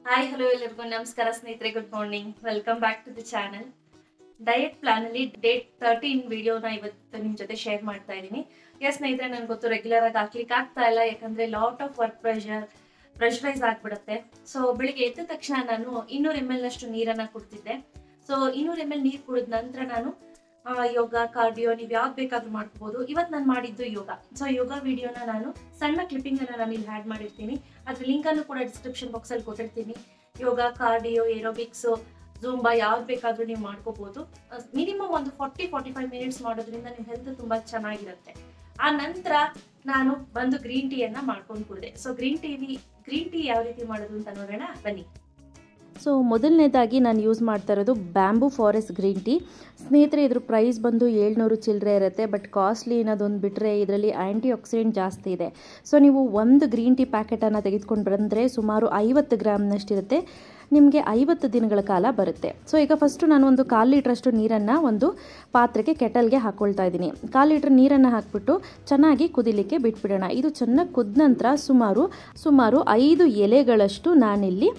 Hi hello ಎಲ್ಲರಿಗೂ ನಮಸ್ಕಾರ ಸ್ನೇಹಿತರೆ, good morning. Welcome back to the channel. Diet plan ಅಲ್ಲಿ ಡೇಟ್ 13 ವಿಡಿಯೋನ ಇವತ್ತು ನಿಮ್ ಜೊತೆ ಶೇರ್ ಮಾಡ್ತಾ ಇದ್ದೀನಿ. ಸ್ನೇಹಿತರೆ, ನನ್ಗೆ ಗೊತ್ತು ರೆಗ್ಯುಲರ್ ಆಗಿ ಹಾಕ್ಲಿಕ್ಕೆ ಆಗ್ತಾ ಇಲ್ಲ, ಯಾಕಂದ್ರೆ ಲಾಟ್ ಆಫ್ ವರ್ಕ್ ಪ್ರೆಷರೈಸ್ ಆಗ್ಬಿಡುತ್ತೆ. ಸೊ ಬೆಳಿಗ್ಗೆ ಎದ್ದ ತಕ್ಷಣ ನಾನು 200 ml ನಷ್ಟು ನೀರನ್ನ ಕುಡ್ತಿದ್ದೆ. ಸೊ 200 ml ನೀರು ಕುಡಿದ ನಂತರ ನಾನು ಯೋಗ, ಕಾರ್ಡಿಯೋ ನೀವು ಯಾವ್ದು ಬೇಕಾದ್ರೂ ಮಾಡ್ಕೋಬಹುದು. ಇವತ್ತು ನಾನು ಮಾಡಿದ್ದು ಯೋಗ. ಸೊ ಯೋಗ ವಿಡಿಯೋನ ನಾನು ಸಣ್ಣ ಕ್ಲಿಪ್ಪಿಂಗ್ ಅನ್ನ ನಾನು ಇಲ್ಲಿ ಆ್ಯಡ್ ಮಾಡಿರ್ತೀನಿ. ಅದ್ರ ಲಿಂಕ್ ಅನ್ನು ಕೂಡ ಡಿಸ್ಕ್ರಿಪ್ಷನ್ ಬಾಕ್ಸ್ ಅಲ್ಲಿ ಕೊಟ್ಟಿರ್ತೀನಿ. ಯೋಗ, ಕಾರ್ಡಿಯೋ, ಏರೋಬಿಕ್ಸ್, ಜೂಂಬಾ ಯಾವ್ದು ಬೇಕಾದ್ರೂ ನೀವು ಮಾಡ್ಕೋಬಹುದು. ಮಿನಿಮಮ್ ಒಂದು 40-45 ಮಿನಿಟ್ಸ್ ಮಾಡೋದ್ರಿಂದ ನಿಮ್ಮ ಹೆಲ್ತ್ ತುಂಬಾ ಚೆನ್ನಾಗಿರುತ್ತೆ. ಆ ನಂತರ ನಾನು ಬಂದು ಗ್ರೀನ್ ಟೀ ಅನ್ನ ಮಾಡ್ಕೊಂಡು ಕುಡಿದೆ. ಸೊ ಗ್ರೀನ್ ಟೀ ಯಾವ ರೀತಿ ಮಾಡೋದು ಅಂತ ನೋಡೋಣ ಬನ್ನಿ. ಸೊ ಮೊದಲನೇದಾಗಿ ನಾನು ಯೂಸ್ ಮಾಡ್ತಾ ಇರೋದು ಬ್ಯಾಂಬೂ ಫಾರೆಸ್ಟ್ ಗ್ರೀನ್ ಟೀ. ಸ್ನೇಹಿತರೆ, ಇದ್ರ ಪ್ರೈಸ್ ಬಂದು 700 ಚಿಲ್ಲರೆ ಇರುತ್ತೆ. ಬಟ್ ಕಾಸ್ಟ್ಲಿ ಅನ್ನೋದೊಂದು ಬಿಟ್ಟರೆ ಇದರಲ್ಲಿ ಆ್ಯಂಟಿ ಆಕ್ಸಿಡೆಂಟ್ ಜಾಸ್ತಿ ಇದೆ. ಸೊ ನೀವು ಒಂದು ಗ್ರೀನ್ ಟೀ ಪ್ಯಾಕೆಟನ್ನು ತೆಗೆದುಕೊಂಡು ಬಂದರೆ ಸುಮಾರು 50 ಗ್ರಾಮ್ನಷ್ಟಿರುತ್ತೆ. ನಿಮಗೆ 50 ದಿನಗಳ ಕಾಲ ಬರುತ್ತೆ. ಸೊ ಈಗ ಫಸ್ಟು ನಾನು ಒಂದು 1/4 ಲೀಟ್ರಷ್ಟು ನೀರನ್ನು ಒಂದು ಪಾತ್ರೆಗೆ ಕೆಟಲ್ಗೆ ಹಾಕ್ಕೊಳ್ತಾ ಇದ್ದೀನಿ. 1/4 ಲೀಟ್ರ್ ನೀರನ್ನು ಹಾಕ್ಬಿಟ್ಟು ಚೆನ್ನಾಗಿ ಕುದಿಲಿಕ್ಕೆ ಬಿಟ್ಬಿಡೋಣ. ಇದು ಚೆನ್ನಾಗಿ ಕುದ್ದ ನಂತರ ಸುಮಾರು 5 ಎಲೆಗಳಷ್ಟು ನಾನಿಲ್ಲಿ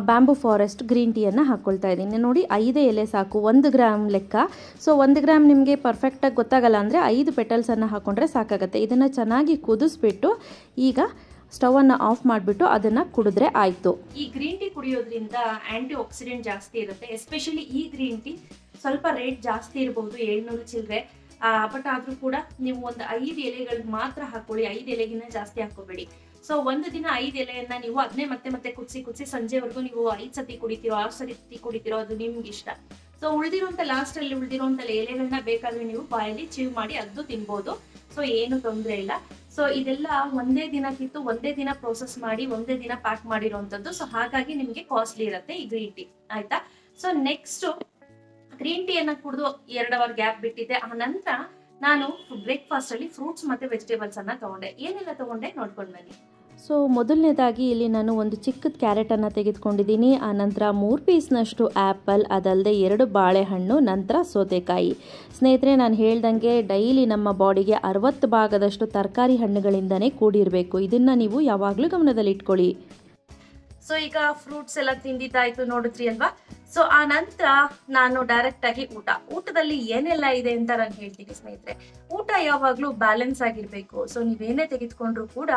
ಬ್ಯಾಂಬೂ ಫಾರೆಸ್ಟ್ ಗ್ರೀನ್ ಟೀಯನ್ನು ಹಾಕ್ಕೊಳ್ತಾ ಇದ್ದೀನಿ. ನೋಡಿ, 5 ಎಲೆ ಸಾಕು, 1 ಗ್ರಾಮ್ ಲೆಕ್ಕ. ಸೊ 1 ಗ್ರಾಮ್ ನಿಮಗೆ ಪರ್ಫೆಕ್ಟಾಗಿ ಗೊತ್ತಾಗಲ್ಲ ಅಂದರೆ 5 ಪೆಟಲ್ಸನ್ನು ಹಾಕ್ಕೊಂಡ್ರೆ ಸಾಕಾಗುತ್ತೆ. ಇದನ್ನು ಚೆನ್ನಾಗಿ ಕುದಿಸ್ಬಿಟ್ಟು ಈಗ ಸ್ಟವನ್ನು ಆಫ್ ಮಾಡಿಬಿಟ್ಟು ಅದನ್ನು ಕುಡಿದ್ರೆ ಆಯಿತು. ಈ ಗ್ರೀನ್ ಟೀ ಕುಡಿಯೋದ್ರಿಂದ ಆಂಟಿ ಆಕ್ಸಿಡೆಂಟ್ ಜಾಸ್ತಿ ಇರುತ್ತೆ. ಎಸ್ಪೆಷಲಿ ಈ ಗ್ರೀನ್ ಟೀ ಸ್ವಲ್ಪ ರೇಟ್ ಜಾಸ್ತಿ ಇರಬಹುದು, 700 ಚಿಲ್ಲರೆ. ಬಟ್ ಆದ್ರೂ ಕೂಡ ನೀವು ಒಂದು 5 ಎಲೆಗಳಿಗೆ ಮಾತ್ರ ಹಾಕೊಳ್ಳಿ, 5 ಎಲೆಗಿನ್ನ ಜಾಸ್ತಿ ಹಾಕೋಬೇಡಿ. ಸೊ ಒಂದು ದಿನ 5 ಎಲೆಯನ್ನ ನೀವು ಅದನ್ನೇ ಮತ್ತೆ ಕುದಿಸಿ ಸಂಜೆವರೆಗೂ ನೀವು 5 ಸತಿ ಕುಡಿತೀರೋ 6 ಸತಿ ಕುಡಿತೀರೋ ಅದು ನಿಮ್ಗೆ ಇಷ್ಟ. ಸೊ ಲಾಸ್ಟ್ ಅಲ್ಲಿ ಉಳಿದಿರುವಂತ ಎಲೆಗಳನ್ನ ಬೇಕಾದ್ರೆ ನೀವು ಬಾಯಲ್ಲಿ ಚೀವ್ ಮಾಡಿ ಅದು ತಿನ್ಬೋದು. ಸೊ ಏನು ತೊಂದರೆ ಇಲ್ಲ. ಸೊ ಇದೆಲ್ಲ ಒಂದೇ ದಿನ ಕಿತ್ತು ಒಂದೇ ದಿನ ಪ್ರೋಸೆಸ್ ಮಾಡಿ ಒಂದೇ ದಿನ ಪ್ಯಾಕ್ ಮಾಡಿರುವಂತದ್ದು. ಸೊ ಹಾಗಾಗಿ ನಿಮ್ಗೆ ಕಾಸ್ಟ್ಲಿ ಇರುತ್ತೆ ಈ ಗ್ರೀನ್ ಟೀ, ಆಯ್ತಾ. ಸೊ ನೆಕ್ಸ್ಟ್ ಗ್ರೀನ್ ಟೀ ಅನ್ನ ಕುಡಿದು 2 ಅವರ್ ಗ್ಯಾಪ್ ಬಿಟ್ಟಿದ್ದೆ. ಆ ನಂತರ ನಾನು ಬ್ರೇಕ್ಫಾಸ್ಟ್ ಅಲ್ಲಿ ಫ್ರೂಟ್ಸ್ ಮತ್ತೆ ವೆಜಿಟೇಬಲ್ಸ್ ಅನ್ನ ತಗೊಂಡೆ. ಏನೆಲ್ಲ ತಗೊಂಡೆ ನೋಡ್ಕೊಂಡು ಬನ್ನಿ. ಸೊ ಮೊದಲನೇದಾಗಿ ಇಲ್ಲಿ ನಾನು ಒಂದು ಚಿಕ್ಕದ ಕ್ಯಾರೆಟನ್ನು ತೆಗೆದುಕೊಂಡಿದ್ದೀನಿ. ಆ ನಂತರ 3 ಪೀಸ್ನಷ್ಟು ಆ್ಯಪಲ್, ಅದಲ್ಲದೆ 2 ಬಾಳೆಹಣ್ಣು, ನಂತರ ಸೌತೆಕಾಯಿ. ಸ್ನೇಹಿತರೆ, ನಾನು ಹೇಳ್ದಂಗೆ ಡೈಲಿ ನಮ್ಮ ಬಾಡಿಗೆ 60 ಭಾಗದಷ್ಟು ತರಕಾರಿ ಹಣ್ಣುಗಳಿಂದನೇ ಕೂಡಿರಬೇಕು. ಇದನ್ನು ನೀವು ಯಾವಾಗಲೂ ಗಮನದಲ್ಲಿ ಇಟ್ಕೊಳ್ಳಿ. ಸೊ ಈಗ ಫ್ರೂಟ್ಸ್ ಎಲ್ಲ ತಿಂದಿದ್ದಾಯ್ತು, ನೋಡಿದ್ರಿ ಅಲ್ವಾ. ಸೊ ಆ ನಂತರ ನಾನು ಡೈರೆಕ್ಟ್ ಆಗಿ ಊಟದಲ್ಲಿ ಏನೆಲ್ಲ ಇದೆ ಅಂತ ನಾನು ಹೇಳ್ತೀನಿ ಸ್ನೇಹಿತರೆ. ಊಟ ಯಾವಾಗ್ಲೂ ಬ್ಯಾಲೆನ್ಸ್ ಆಗಿರ್ಬೇಕು. ಸೊ ನೀವೇನೇ ತೆಗೆದುಕೊಂಡ್ರು ಕೂಡ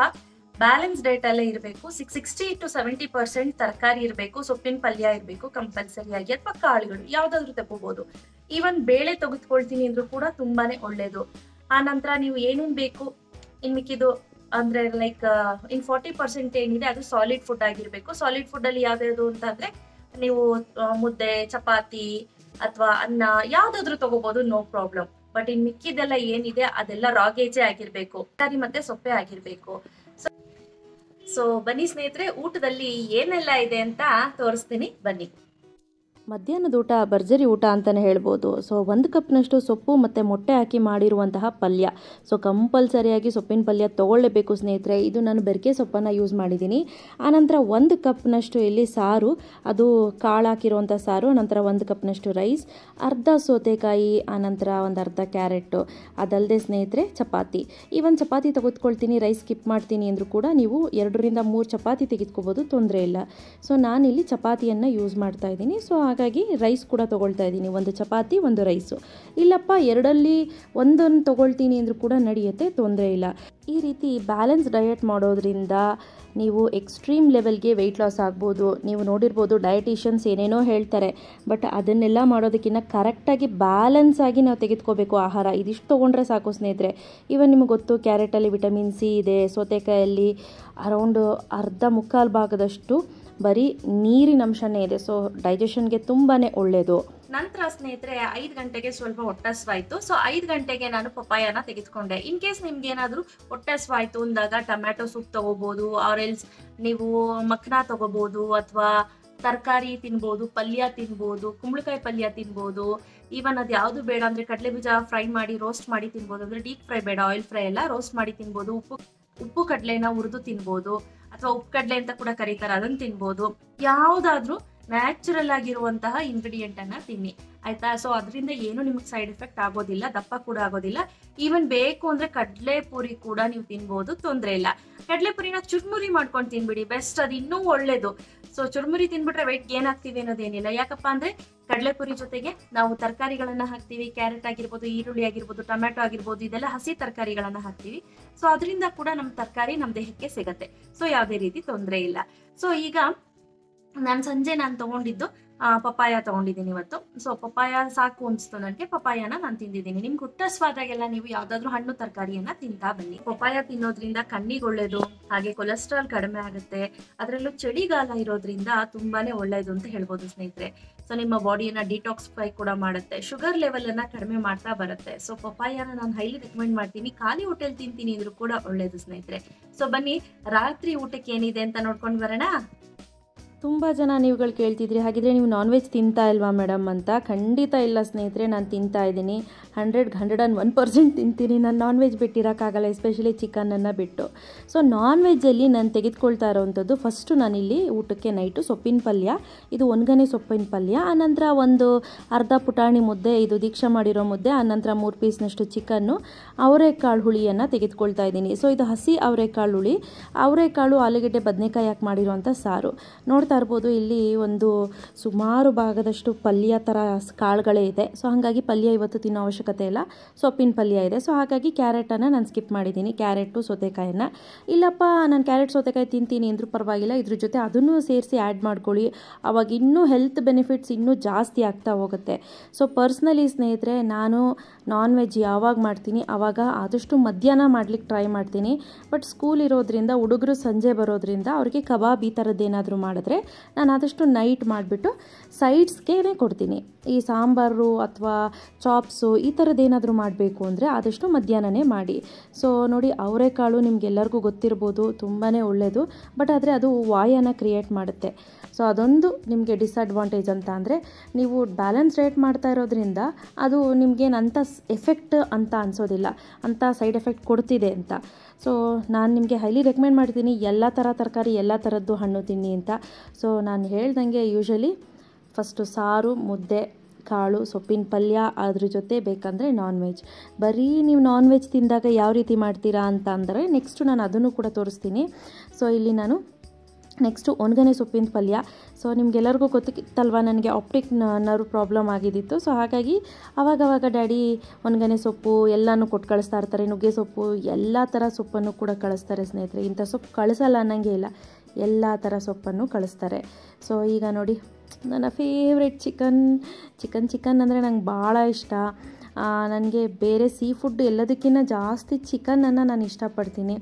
ಬ್ಯಾಲೆನ್ಸ್ ಡೇಟ್ ಅಲ್ಲೇ ಇರಬೇಕು. 60 to 70% ತರಕಾರಿ ಇರಬೇಕು, ಸೊಪ್ಪಿನ ಪಲ್ಯ ಇರಬೇಕು ಕಂಪಲ್ಸರಿ ಆಗಿ, ಅಥವಾ ಕಾಳುಗಳು ಯಾವ್ದಾದ್ರು ತಗೋಬಹುದು. ಈವನ್ ಬೇಳೆ ತೆಗೆದುಕೊಳ್ತೀನಿ ಅಂದ್ರೂ ಕೂಡ ತುಂಬಾನೇ ಒಳ್ಳೇದು. ಆ ನಂತರ ನೀವು ಏನೇನ್ ಬೇಕು ಇನ್ ಮಿಕ್ಕಿದು ಅಂದ್ರೆ ಲೈಕ್ ಇನ್ 40% ಏನಿದೆ ಅದು ಸಾಲಿಡ್ ಫುಡ್ ಆಗಿರ್ಬೇಕು. ಸಾಲಿಡ್ ಫುಡ್ ಅಲ್ಲಿ ಯಾವ್ದು ಅಂತಂದ್ರೆ ನೀವು ಮುದ್ದೆ, ಚಪಾತಿ ಅಥವಾ ಅನ್ನ ಯಾವ್ದಾದ್ರು ತಗೋಬಹುದು, ನೋ ಪ್ರಾಬ್ಲಮ್. ಬಟ್ ಇನ್ ಮಿಕ್ಕಿದೆಲ್ಲ ಏನಿದೆ ಅದೆಲ್ಲ ರಾಗೇಜೆ ಆಗಿರ್ಬೇಕು, ತರಕಾರಿ ಮತ್ತೆ ಸೊಪ್ಪೆ ಆಗಿರ್ಬೇಕು. ಸೊ ಬನ್ನಿ ಸ್ನೇಹಿತರೆ, ಊಟದಲ್ಲಿ ಏನೆಲ್ಲ ಇದೆ ಅಂತ ತೋರಿಸ್ತೀನಿ ಬನ್ನಿ. ಮಧ್ಯಾಹ್ನದ ಊಟ ಭರ್ಜರಿ ಊಟ ಅಂತಲೇ ಹೇಳ್ಬೋದು. ಸೊ 1 ಕಪ್ನಷ್ಟು ಸೊಪ್ಪು ಮತ್ತು ಮೊಟ್ಟೆ ಹಾಕಿ ಮಾಡಿರುವಂತಹ ಪಲ್ಯ. ಸೊ ಕಂಪಲ್ಸರಿಯಾಗಿ ಸೊಪ್ಪಿನ ಪಲ್ಯ ತೊಗೊಳ್ಳೇಬೇಕು ಸ್ನೇಹಿತರೆ. ಇದು ನಾನು ಬೆರಕೆ ಸೊಪ್ಪನ್ನು ಯೂಸ್ ಮಾಡಿದ್ದೀನಿ. ಆನಂತರ 1 ಕಪ್ನಷ್ಟು ಇಲ್ಲಿ ಸಾರು, ಅದು ಕಾಳು ಹಾಕಿರುವಂಥ ಸಾರು. ನಂತರ 1 ಕಪ್ನಷ್ಟು ರೈಸ್, ಅರ್ಧ ಸೌತೆಕಾಯಿ, ಆನಂತರ ಒಂದು ಅರ್ಧ ಕ್ಯಾರೆಟು, ಅದಲ್ಲದೆ ಸ್ನೇಹಿತರೆ ಚಪಾತಿ. ಈ ಒಂದು ಚಪಾತಿ ತೆಗೆದುಕೊಳ್ತೀನಿ, ರೈಸ್ ಸ್ಕಿಪ್ ಮಾಡ್ತೀನಿ ಅಂದರೂ ಕೂಡ ನೀವು 2 ರಿಂದ 3 ಚಪಾತಿ ತೆಗೆದುಕೋಬೋದು, ತೊಂದರೆ ಇಲ್ಲ. ಸೊ ನಾನಿಲ್ಲಿ ಚಪಾತಿಯನ್ನು ಯೂಸ್ ಮಾಡ್ತಾ ಇದ್ದೀನಿ. ಸೊ ಹಾಗಾಗಿ ರೈಸ್ ಕೂಡ ತೊಗೊಳ್ತಾ ಇದ್ದೀನಿ, 1 ಚಪಾತಿ 1 ರೈಸು. ಇಲ್ಲಪ್ಪ 2ರಲ್ಲಿ 1 ತೊಗೊಳ್ತೀನಿ ಅಂದರೂ ಕೂಡ ನಡೆಯುತ್ತೆ, ತೊಂದರೆ ಇಲ್ಲ. ಈ ರೀತಿ ಬ್ಯಾಲೆನ್ಸ್ ಡಯಟ್ ಮಾಡೋದ್ರಿಂದ ನೀವು ಎಕ್ಸ್ಟ್ರೀಮ್ ಲೆವೆಲ್ಗೆ ವೆಯ್ಟ್ ಲಾಸ್ ಆಗ್ಬೋದು. ನೀವು ನೋಡಿರ್ಬೋದು ಡಯಟಿಷಿಯನ್ಸ್ ಏನೇನೋ ಹೇಳ್ತಾರೆ, ಬಟ್ ಅದನ್ನೆಲ್ಲ ಮಾಡೋದಕ್ಕಿಂತ ಕರೆಕ್ಟಾಗಿ ಬ್ಯಾಲೆನ್ಸ್ ಆಗಿ ನಾವು ತೆಗೆದುಕೋಬೇಕು ಆಹಾರ. ಇದಿಷ್ಟು ತೊಗೊಂಡ್ರೆ ಸಾಕು ಸ್ನೇಹಿತರೆ. ಇವನ್ ನಿಮಗೆ ಗೊತ್ತು, ಕ್ಯಾರೆಟಲ್ಲಿ ವಿಟಮಿನ್ ಸಿ ಇದೆ, ಸೌತೆಕಾಯಲ್ಲಿ ಅರೌಂಡ್ ಅರ್ಧ ಮುಕ್ಕಾಲು ಭಾಗದಷ್ಟು ಬರೀ ನೀರಿನ ಅಂಶನೇ ಇದೆ. ಸೊ ಡೈಜೆಷನ್ಗೆ ತುಂಬಾ ಒಳ್ಳೆಯದು. ನಂತರ ಸ್ನೇಹಿತರೆ 5 ಗಂಟೆಗೆ ಸ್ವಲ್ಪ ಹೊಟ್ಟೆಸ್ವಾಯ್ತು. ಸೊ 5 ಗಂಟೆಗೆ ನಾನು ಪಪ್ಪಾಯನ ತೆಗೆದುಕೊಂಡೆ. ಇನ್ ಕೇಸ್ ನಿಮ್ಗೆ ಏನಾದ್ರು ಹೊಟ್ಟೆಸ್ವಾಯ್ತು ಅಂದಾಗ ಟೊಮ್ಯಾಟೊ ಸೂಪ್ ತಗೋಬಹುದು, ಆರ್ ಎಲ್ಸ್ ನೀವು ಮಕ್ನಾ ತಗೋಬಹುದು, ಅಥವಾ ತರಕಾರಿ ತಿನ್ಬೋದು, ಪಲ್ಯ ತಿನ್ಬೋದು, ಕುಂಬಳಕಾಯಿ ಪಲ್ಯ ತಿನ್ಬೋದು. ಈವನ್ ಅದು ಯಾವುದು ಬೇಡ ಅಂದ್ರೆ ಕಡಲೆ ಬೀಜ ಫ್ರೈ ಮಾಡಿ ರೋಸ್ಟ್ ಮಾಡಿ ತಿನ್ಬೋದು. ಅಂದ್ರೆ ಡೀಪ್ ಫ್ರೈ ಬೇಡ, ಆಯಿಲ್ ಫ್ರೈ ಎಲ್ಲ ರೋಸ್ಟ್ ಮಾಡಿ ತಿನ್ಬೋದು. ಉಪ್ಪು ಕಡಲೆನ ಹುರಿದು ತಿನ್ಬೋದು, ಅಥವಾ ಉಪ್ಪು ಕಡಲೆ ಅಂತ ಕೂಡ ಕರೀತಾರೆ, ಅದನ್ನ ತಿನ್ಬೋದು. ಯಾವ್ದಾದ್ರು ನ್ಯಾಚುರಲ್ ಆಗಿರುವಂತಹ ಇಂಗ್ರೀಡಿಯೆಂಟ್ ಅನ್ನ ತಿನ್ನಿ ಆಯ್ತಾ. ಸೊ ಅದರಿಂದ ಏನು ನಿಮಗೆ ಸೈಡ್ ಎಫೆಕ್ಟ್ ಆಗೋದಿಲ್ಲ, ದಪ್ಪ ಕೂಡ ಆಗೋದಿಲ್ಲ. ಈವನ್ ಬೇಕು ಅಂದ್ರೆ ಕಡಲೆ ಪುರಿ ಕೂಡ ನೀವು ತಿನ್ಬೋದು, ತೊಂದರೆ ಇಲ್ಲ. ಕಡಲೆ ಪುರಿನ ಚುರ್ಮುರಿ ಮಾಡ್ಕೊಂಡು ತಿನ್ಬಿಡಿ, ಬೆಸ್ಟ್, ಅದು ಇನ್ನೂ ಒಳ್ಳೇದು. ಸೊ ಚುರ್ಮುರಿ ತಿನ್ಬಿಟ್ರೆ ವೆಯ್ಟ್ ಗೇನ್ ಆಗ್ತೀವಿ ಅನ್ನೋದೇನಿಲ್ಲ. ಯಾಕಪ್ಪ ಅಂದ್ರೆ ಕಡಲೆ ಪುರಿ ಜೊತೆಗೆ ನಾವು ತರಕಾರಿಗಳನ್ನ ಹಾಕ್ತಿವಿ, ಕ್ಯಾರೆಟ್ ಆಗಿರ್ಬೋದು, ಈರುಳ್ಳಿ ಆಗಿರ್ಬೋದು, ಟೊಮ್ಯಾಟೊ ಆಗಿರ್ಬೋದು, ಇದೆಲ್ಲ ಹಸಿ ತರಕಾರಿಗಳನ್ನ ಹಾಕ್ತಿವಿ. ಸೊ ಅದರಿಂದ ಕೂಡ ನಮ್ಮ ತರಕಾರಿ ನಮ್ಮ ದೇಹಕ್ಕೆ ಸಿಗತ್ತೆ. ಸೊ ಯಾವುದೇ ರೀತಿ ತೊಂದರೆ ಇಲ್ಲ. ಸೊ ಈಗ ಸಂಜೆ ನಾನು ತಗೊಂಡಿದ್ದು ಪಪಾಯ ತಗೊಂಡಿದ್ದೀನಿ ಇವತ್ತು. ಸೊ ಪಪಾಯ ಸಾಕು ಅನ್ಸ್ತು ನನಗೆ, ಪಪಾಯನ ನಾನು ತಿಂದಿದ್ದೀನಿ. ನಿಮ್ಗೆ ಹುಟ್ಟ ಸ್ವಾದಾಗೆಲ್ಲ ನೀವು ಯಾವ್ದಾದ್ರು ಹಣ್ಣು ತರಕಾರಿಯನ್ನ ತಿಂತಾ ಬನ್ನಿ. ಪಪಾಯ ತಿನ್ನೋದ್ರಿಂದ ಕಣ್ಣಿಗೆ ಒಳ್ಳೇದು, ಹಾಗೆ ಕೊಲೆಸ್ಟ್ರಾಲ್ ಕಡಿಮೆ ಆಗುತ್ತೆ. ಅದರಲ್ಲೂ ಚಳಿಗಾಲ ಇರೋದ್ರಿಂದ ತುಂಬಾನೇ ಒಳ್ಳೇದು ಅಂತ ಹೇಳ್ಬೋದು ಸ್ನೇಹಿತರೆ. ಸೊ ನಿಮ್ಮ ಬಾಡಿಯನ್ನ ಡಿಟಾಕ್ಸಿಫೈ ಕೂಡ ಮಾಡುತ್ತೆ, ಶುಗರ್ ಲೆವೆಲ್ ಅನ್ನ ಕಡಿಮೆ ಮಾಡ್ತಾ ಬರುತ್ತೆ. ಸೊ ಪಪಾಯನ ನಾನು ಹೈಲಿ ರೆಕಮೆಂಡ್ ಮಾಡ್ತೀನಿ. ಖಾಲಿ ಹೋಟೆಲ್ ತಿಂತೀನಿ ಅಂದ್ರೂ ಕೂಡ ಒಳ್ಳೇದು ಸ್ನೇಹಿತರೆ. ಸೊ ಬನ್ನಿ ರಾತ್ರಿ ಊಟಕ್ಕೆ ಏನಿದೆ ಅಂತ ನೋಡ್ಕೊಂಡು ಬರೋಣ. ತುಂಬ ಜನ ನೀವುಗಳು ಕೇಳ್ತಿದ್ರಿ, ಹಾಗಿದ್ರೆ ನೀವು ನಾನ್ ವೆಜ್ ತಿಂತಾ ಇಲ್ವಾ ಮೇಡಮ್ ಅಂತ. ಖಂಡಿತ ಇಲ್ಲ ಸ್ನೇಹಿತರೆ, ನಾನು ತಿಂತಾ ಇದ್ದೀನಿ. 101% ತಿಂತೀನಿ. ನಾನು ನಾನ್ ವೆಜ್ ಬಿಟ್ಟಿರೋಕ್ಕಾಗಲ್ಲ, ಎಸ್ಪೆಷಲಿ ಚಿಕನನ್ನು ಬಿಟ್ಟು. ಸೊ ನಾನ್ ವೆಜ್ಜಲ್ಲಿ ನಾನು ತೆಗೆದುಕೊಳ್ತಾ ಇರೋವಂಥದ್ದು, ಫಸ್ಟು ನಾನಿಲ್ಲಿ ಊಟಕ್ಕೆ ನೈಟು ಸೊಪ್ಪಿನ ಪಲ್ಯ, ಇದು ಒಣಗನೆ ಸೊಪ್ಪಿನ ಪಲ್ಯ, ಆನಂತರ ಒಂದು ಅರ್ಧ ಪುಟಾಣಿ ಮುದ್ದೆ, ಇದು ದೀಕ್ಷಾ ಮಾಡಿರೋ ಮುದ್ದೆ, ಆನಂತರ 3 ಪೀಸ್ನಷ್ಟು ಚಿಕನ್ನು, ಅವರೆಕಾಳು ಹುಳಿಯನ್ನು ತೆಗೆದುಕೊಳ್ತಾ ಇದ್ದೀನಿ. ಸೊ ಇದು ಹಸಿ ಅವರೆಕಾಳು ಹುಳಿ, ಅವರೆಕಾಳು, ಆಲೂಗೆಡ್ಡೆ, ಬದನೆಕಾಯಿ ಹಾಕಿ ಮಾಡಿರೋವಂಥ ಸಾರು. ನೋಡ್ತಾ ಇರ್ಬೋದು ಇಲ್ಲಿ ಒಂದು ಸುಮಾರು ಭಾಗದಷ್ಟು ಪಲ್ಯ ಥರ ಕಾಳುಗಳೇ ಇದೆ. ಸೊ ಹಾಗಾಗಿ ಪಲ್ಯ ಇವತ್ತು ತಿನ್ನೋ ಅವಶ್ಯಕತೆ ಇಲ್ಲ, ಸೊಪ್ಪಿನ ಪಲ್ಯ ಇದೆ. ಸೊ ಹಾಗಾಗಿ ಕ್ಯಾರೆಟನ್ನು ನಾನು ಸ್ಕಿಪ್ ಮಾಡಿದ್ದೀನಿ, ಕ್ಯಾರೆಟು ಸೌತೆಕಾಯನ್ನು. ಇಲ್ಲಪ್ಪ ನಾನು ಕ್ಯಾರೆಟ್ ಸೌತೆಕಾಯಿ ತಿಂತೀನಿ ಅಂದರೂ ಪರವಾಗಿಲ್ಲ, ಇದ್ರ ಜೊತೆ ಅದನ್ನು ಸೇರಿಸಿ ಆ್ಯಡ್ ಮಾಡ್ಕೊಳ್ಳಿ, ಅವಾಗ ಇನ್ನೂ ಹೆಲ್ತ್ ಬೆನಿಫಿಟ್ಸ್ ಇನ್ನೂ ಜಾಸ್ತಿ ಆಗ್ತಾ ಹೋಗುತ್ತೆ. ಸೊ ಪರ್ಸ್ನಲಿ ಸ್ನೇಹಿತರೆ, ನಾನು ನಾನ್ ವೆಜ್ ಯಾವಾಗ ಮಾಡ್ತೀನಿ ಆವಾಗ ಆದಷ್ಟು ಮಧ್ಯಾಹ್ನ ಮಾಡ್ಲಿಕ್ಕೆ ಟ್ರೈ ಮಾಡ್ತೀನಿ. ಬಟ್ ಸ್ಕೂಲ್ ಇರೋದ್ರಿಂದ, ಹುಡುಗರು ಸಂಜೆ ಬರೋದ್ರಿಂದ ಅವ್ರಿಗೆ ಕಬಾಬ್ ಈ ಥರದ್ದು ಏನಾದರೂ ಮಾಡಿದ್ರೆ ನಾನು ಆದಷ್ಟು ನೈಟ್ ಮಾಡಿಬಿಟ್ಟು ಸೈಡ್ಸ್ಗೆ ಕೊಡ್ತೀನಿ. ಈ ಸಾಂಬಾರು ಅಥವಾ ಚಾಪ್ಸು ಈ ಥರದ್ದು ಏನಾದರೂ ಮಾಡಬೇಕು ಅಂದರೆ ಆದಷ್ಟು ಮಧ್ಯಾಹ್ನನೇ ಮಾಡಿ. ಸೊ ನೋಡಿ, ಅವರೆಕಾಳು ನಿಮಗೆಲ್ಲರಿಗೂ ಗೊತ್ತಿರ್ಬೋದು, ತುಂಬಾ ಒಳ್ಳೆಯದು. ಬಟ್ ಆದರೆ ಅದು ವಾಯನ ಕ್ರಿಯೇಟ್ ಮಾಡುತ್ತೆ. ಸೊ ಅದೊಂದು ನಿಮಗೆ ಡಿಸ್ಅಡ್ವಾಂಟೇಜ್ ಅಂತ. ಅಂದರೆ ನೀವು ಬ್ಯಾಲೆನ್ಸ್ ಡಯಟ್ ಮಾಡ್ತಾ ಇರೋದ್ರಿಂದ ಅದು ನಿಮಗೇನು ಅಂಥ ಎಫೆಕ್ಟ್ ಅಂತ ಅನಿಸೋದಿಲ್ಲ, ಅಂಥ ಸೈಡ್ ಎಫೆಕ್ಟ್ ಕೊಡ್ತಿದೆ ಅಂತ. ಸೊ ನಾನು ನಿಮಗೆ ಹೈಲಿ ರೆಕಮೆಂಡ್ ಮಾಡ್ತೀನಿ, ಎಲ್ಲ ಥರ ತರಕಾರಿ, ಎಲ್ಲ ಥರದ್ದು ಹಣ್ಣು ತಿನ್ನಿ ಅಂತ. ಸೊ ನಾನು ಹೇಳ್ದಂಗೆ ಯೂಶಲಿ ಫಸ್ಟು ಸಾರು, ಮುದ್ದೆ, ಕಾಳು, ಸೊಪ್ಪಿನ ಪಲ್ಯ, ಅದ್ರ ಜೊತೆ ಬೇಕಂದರೆ ನಾನ್ ವೆಜ್. ಬರೀ ನೀವು ನಾನ್ ವೆಜ್ ತಿಂದಾಗ ಯಾವ ರೀತಿ ಮಾಡ್ತೀರಾ ಅಂತ ಅಂದರೆ ನೆಕ್ಸ್ಟು ನಾನು ಅದನ್ನು ಕೂಡ ತೋರಿಸ್ತೀನಿ. ಸೊ ಇಲ್ಲಿ ನಾನು ನೆಕ್ಸ್ಟು ಒಣಗನೆ ಸೊಪ್ಪಿನ ಪಲ್ಯ. ಸೊ ನಿಮಗೆಲ್ಲರಿಗೂ ಗೊತ್ತಿತ್ತಲ್ವ, ನನಗೆ ಆಪ್ಟಿಕ್ ನರ್ವ್ ಪ್ರಾಬ್ಲಮ್ ಆಗಿದ್ದಿತ್ತು. ಸೊ ಹಾಗಾಗಿ ಆವಾಗವಾಗ ಡ್ಯಾಡಿ ಒಣಗನೆ ಸೊಪ್ಪು ಎಲ್ಲನೂ ಕೊಟ್ಟು ಕಳಿಸ್ತಾ ಇರ್ತಾರೆ, ನುಗ್ಗೆ ಸೊಪ್ಪು, ಎಲ್ಲ ಥರ ಸೊಪ್ಪನ್ನು ಕೂಡ ಕಳಿಸ್ತಾರೆ ಸ್ನೇಹಿತರೆ. ಇಂಥ ಸೊಪ್ಪು ಕಳಿಸಲ್ಲ ಅನ್ನಂಗೆ ಇಲ್ಲ, ಎಲ್ಲ ಥರ ಸೊಪ್ಪನ್ನು ಕಳಿಸ್ತಾರೆ. ಸೊ ಈಗ ನೋಡಿ, ನನ್ನ ಫೇವ್ರೆಟ್ ಚಿಕನ್ ಅಂದರೆ ನಂಗೆ ಭಾಳ ಇಷ್ಟ. ನನಗೆ ಬೇರೆ ಸೀ ಫುಡ್ ಎಲ್ಲದಕ್ಕಿಂತ ಜಾಸ್ತಿ ಚಿಕನನ್ನು ನಾನು ಇಷ್ಟಪಡ್ತೀನಿ.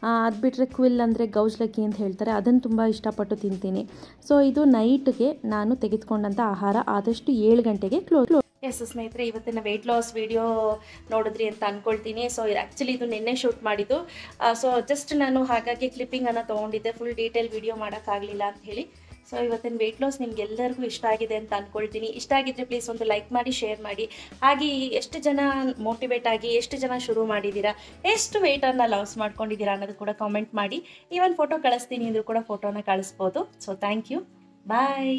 ಅದು ಬಿಟ್ಟರೆ ಕ್ವಿಲ್ ಅಂದರೆ ಗೌಜ್ಲಕ್ಕಿ ಅಂತ ಹೇಳ್ತಾರೆ, ಅದನ್ನು ತುಂಬ ಇಷ್ಟಪಟ್ಟು ತಿಂತೀನಿ. ಸೊ ಇದು ನೈಟ್ಗೆ ನಾನು ತೆಗೆದುಕೊಂಡಂಥ ಆಹಾರ. ಆದಷ್ಟು 7 ಗಂಟೆಗೆ ಕ್ಲೋಸ್. ಎಸ್ ಸ್ನೇಹಿತರೆ, ಇವತ್ತಿನ ವೆಯ್ಟ್ ಲಾಸ್ ವಿಡಿಯೋ ನೋಡಿದ್ರಿ ಅಂತ ಅಂದ್ಕೊಳ್ತೀನಿ. ಸೊ ಆ್ಯಕ್ಚುಲಿ ಇದು ನಿನ್ನೆ ಶೂಟ್ ಮಾಡಿದ್ದು. ಸೊ ಜಸ್ಟ್ ನಾನು ಹಾಗಾಗಿ ಕ್ಲಿಪ್ಪಿಂಗನ್ನು ತೊಗೊಂಡಿದ್ದೆ, ಫುಲ್ ಡೀಟೇಲ್ ವಿಡಿಯೋ ಮಾಡೋಕ್ಕಾಗಲಿಲ್ಲ ಅಂತ ಹೇಳಿ. ಸೊ ಇವತ್ತಿನ ವೆಯ್ಟ್ ಲಾಸ್ ನಿಮ್ಗೆಲ್ಲರಿಗೂ ಇಷ್ಟ ಆಗಿದೆ ಅಂತ ಅಂದ್ಕೊಳ್ತೀನಿ. ಇಷ್ಟ ಆಗಿದ್ರೆ ಪ್ಲೀಸ್ ಒಂದು ಲೈಕ್ ಮಾಡಿ, ಶೇರ್ ಮಾಡಿ. ಹಾಗೆ ಎಷ್ಟು ಜನ ಮೋಟಿವೇಟ್ ಆಗಿ, ಎಷ್ಟು ಜನ ಶುರು ಮಾಡಿದ್ದೀರಾ, ಎಷ್ಟು ವೆಯ್ಟನ್ನು ಲಾಸ್ ಮಾಡ್ಕೊಂಡಿದ್ದೀರಾ ಅನ್ನೋದು ಕೂಡ ಕಾಮೆಂಟ್ ಮಾಡಿ. ಈವನ್ ಫೋಟೋ ಕಳಿಸ್ತೀನಿ ಅಂದರೂ ಕೂಡ ಫೋಟೋನ ಕಳಿಸ್ಬೋದು. So thank you, bye.